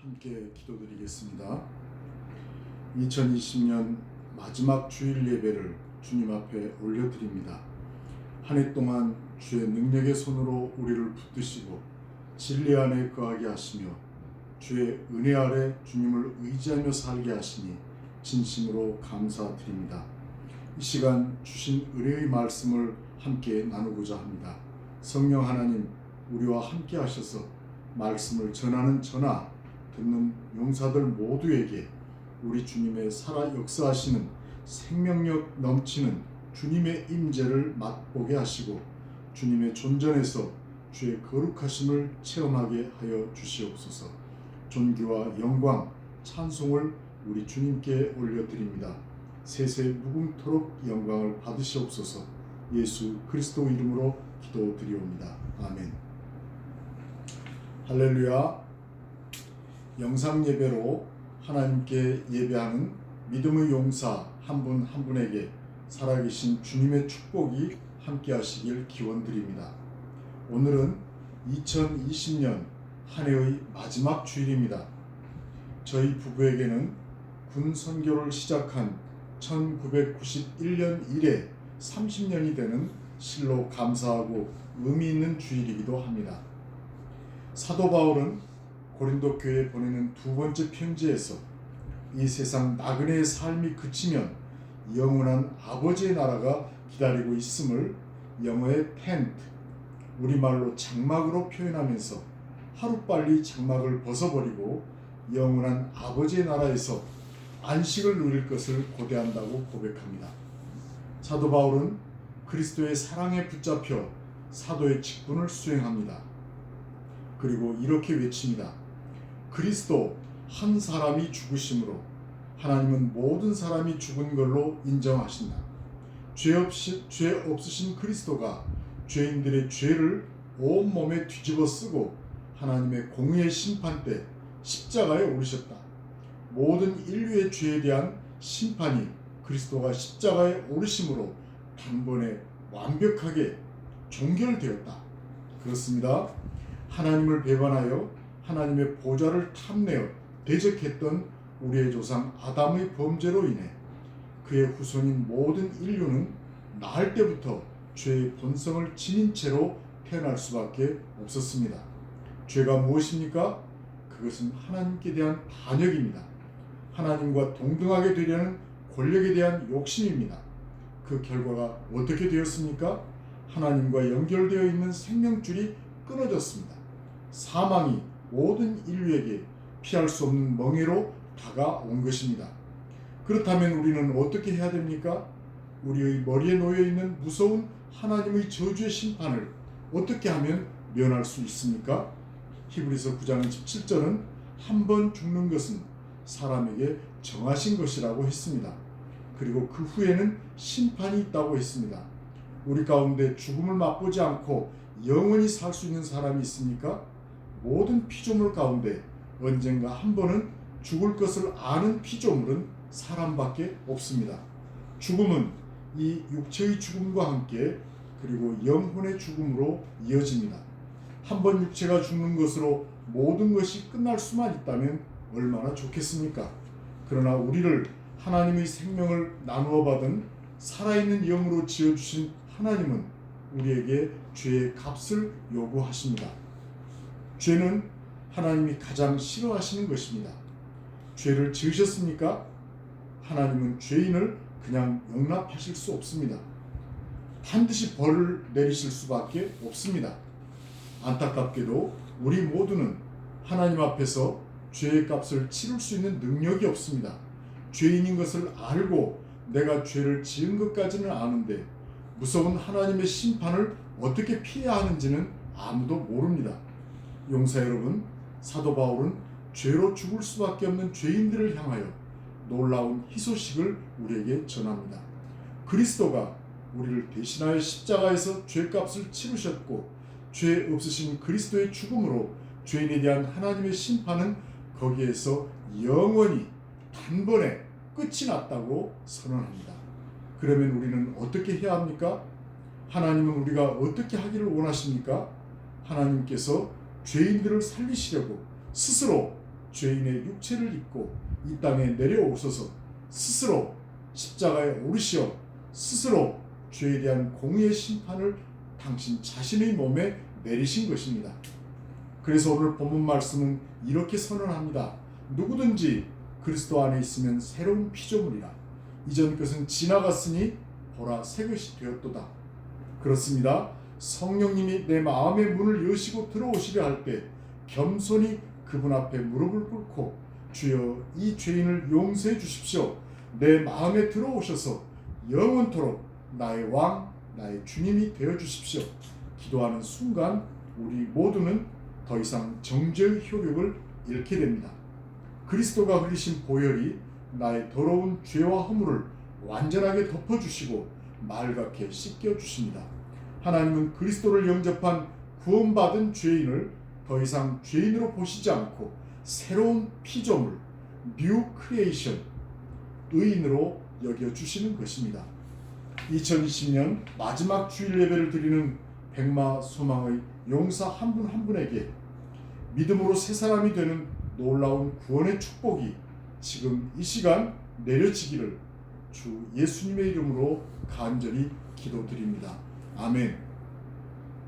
함께 기도드리겠습니다. 2020년 마지막 주일 예배를 주님 앞에 올려드립니다. 한 해 동안 주의 능력의 손으로 우리를 붙드시고 진리 안에 거하게 하시며 주의 은혜 아래 주님을 의지하며 살게 하시니 진심으로 감사드립니다. 이 시간 주신 은혜의 말씀을 함께 나누고자 합니다. 성령 하나님, 우리와 함께 하셔서 말씀을 전하는 저나 듣는 용사들 모두에게 우리 주님의 살아 역사하시는 생명력 넘치는 주님의 임재를 맛보게 하시고 주님의 존전에서 주의 거룩하심을 체험하게 하여 주시옵소서. 존귀와 영광, 찬송을 우리 주님께 올려드립니다. 세세 무궁토록 영광을 받으시옵소서. 예수 그리스도 이름으로 기도드리옵니다. 아멘. 할렐루야. 영상 예배로 하나님께 예배하는 믿음의 용사 한 분 한 분에게 살아계신 주님의 축복이 함께 하시길 기원드립니다. 오늘은 2020년 한 해의 마지막 주일입니다. 저희 부부에게는 군 선교를 시작한 1991년 이래 30년이 되는 실로 감사하고 의미 있는 주일이기도 합니다. 사도 바울은 고린도 교회에 보내는 두 번째 편지에서 이 세상 나그네의 삶이 그치면 영원한 아버지의 나라가 기다리고 있음을 영어의 텐트, 우리말로 장막으로 표현하면서 하루빨리 장막을 벗어버리고 영원한 아버지의 나라에서 안식을 누릴 것을 고대한다고 고백합니다. 사도 바울은 그리스도의 사랑에 붙잡혀 사도의 직분을 수행합니다. 그리고 이렇게 외칩니다. 그리스도 한 사람이 죽으심으로 하나님은 모든 사람이 죽은 걸로 인정하신다. 죄 없으신 그리스도가 죄인들의 죄를 온몸에 뒤집어 쓰고 하나님의 공의의 심판 때 십자가에 오르셨다. 모든 인류의 죄에 대한 심판이 그리스도가 십자가에 오르심으로 단번에 완벽하게 종결되었다. 그렇습니다. 하나님을 배반하여 하나님의 보좌를 탐내어 대적했던 우리의 조상 아담의 범죄로 인해 그의 후손인 모든 인류는 낳을 때부터 죄의 본성을 지닌 채로 태어날 수밖에 없었습니다. 죄가 무엇입니까? 그것은 하나님께 대한 반역입니다. 하나님과 동등하게 되려는 권력에 대한 욕심입니다. 그 결과가 어떻게 되었습니까? 하나님과 연결되어 있는 생명줄이 끊어졌습니다. 사망이 모든 인류에게 피할 수 없는 멍에로 다가온 것입니다. 그렇다면 우리는 어떻게 해야 됩니까? 우리의 머리에 놓여있는 무서운 하나님의 저주의 심판을 어떻게 하면 면할 수 있습니까? 히브리서 9장 17절은 한 번 죽는 것은 사람에게 정하신 것이라고 했습니다. 그리고 그 후에는 심판이 있다고 했습니다. 우리 가운데 죽음을 맛보지 않고 영원히 살 수 있는 사람이 있습니까? 모든 피조물 가운데 언젠가 한 번은 죽을 것을 아는 피조물은 사람밖에 없습니다. 죽음은 이 육체의 죽음과 함께 그리고 영혼의 죽음으로 이어집니다. 한 번 육체가 죽는 것으로 모든 것이 끝날 수만 있다면 얼마나 좋겠습니까? 그러나 우리를 하나님의 생명을 나누어 받은 살아있는 영으로 지어주신 하나님은 우리에게 죄의 값을 요구하십니다. 죄는 하나님이 가장 싫어하시는 것입니다. 죄를 지으셨습니까? 하나님은 죄인을 그냥 용납하실 수 없습니다. 반드시 벌을 내리실 수밖에 없습니다. 안타깝게도 우리 모두는 하나님 앞에서 죄의 값을 치를 수 있는 능력이 없습니다. 죄인인 것을 알고 내가 죄를 지은 것까지는 아는데 무서운 하나님의 심판을 어떻게 피해야 하는지는 아무도 모릅니다. 용사 여러분, 사도 바울은 죄로 죽을 수밖에 없는 죄인들을 향하여 놀라운 희소식을 우리에게 전합니다. 그리스도가 우리를 대신하여 십자가에서 죄값을 치르셨고 죄 없으신 그리스도의 죽음으로 죄인에 대한 하나님의 심판은 거기에서 영원히 단번에 끝이 났다고 선언합니다. 그러면 우리는 어떻게 해야 합니까? 하나님은 우리가 어떻게 하기를 원하십니까? 하나님께서 죄인들을 살리시려고 스스로 죄인의 육체를 입고 이 땅에 내려오셔서 스스로 십자가에 오르시어 스스로 죄에 대한 공의의 심판을 당신 자신의 몸에 내리신 것입니다. 그래서 오늘 본문 말씀은 이렇게 선언합니다. 누구든지 그리스도 안에 있으면 새로운 피조물이라. 이전 것은 지나갔으니 보라 새 것이 되었도다. 그렇습니다. 성령님이 내 마음의 문을 여시고 들어오시려 할 때 겸손히 그분 앞에 무릎을 꿇고 주여 이 죄인을 용서해 주십시오. 내 마음에 들어오셔서 영원토록 나의 왕, 나의 주님이 되어 주십시오. 기도하는 순간 우리 모두는 더 이상 정죄의 효력을 잃게 됩니다. 그리스도가 흘리신 보혈이 나의 더러운 죄와 허물을 완전하게 덮어주시고 맑게 씻겨주십니다. 하나님은 그리스도를 영접한 구원받은 죄인을 더 이상 죄인으로 보시지 않고 새로운 피조물, 뉴 크리에이션, 의인으로 여겨주시는 것입니다. 2020년 마지막 주일 예배를 드리는 백마 소망의 용사 한 분 한 분에게 믿음으로 새 사람이 되는 놀라운 구원의 축복이 지금 이 시간 내려지기를 주 예수님의 이름으로 간절히 기도드립니다. 아멘.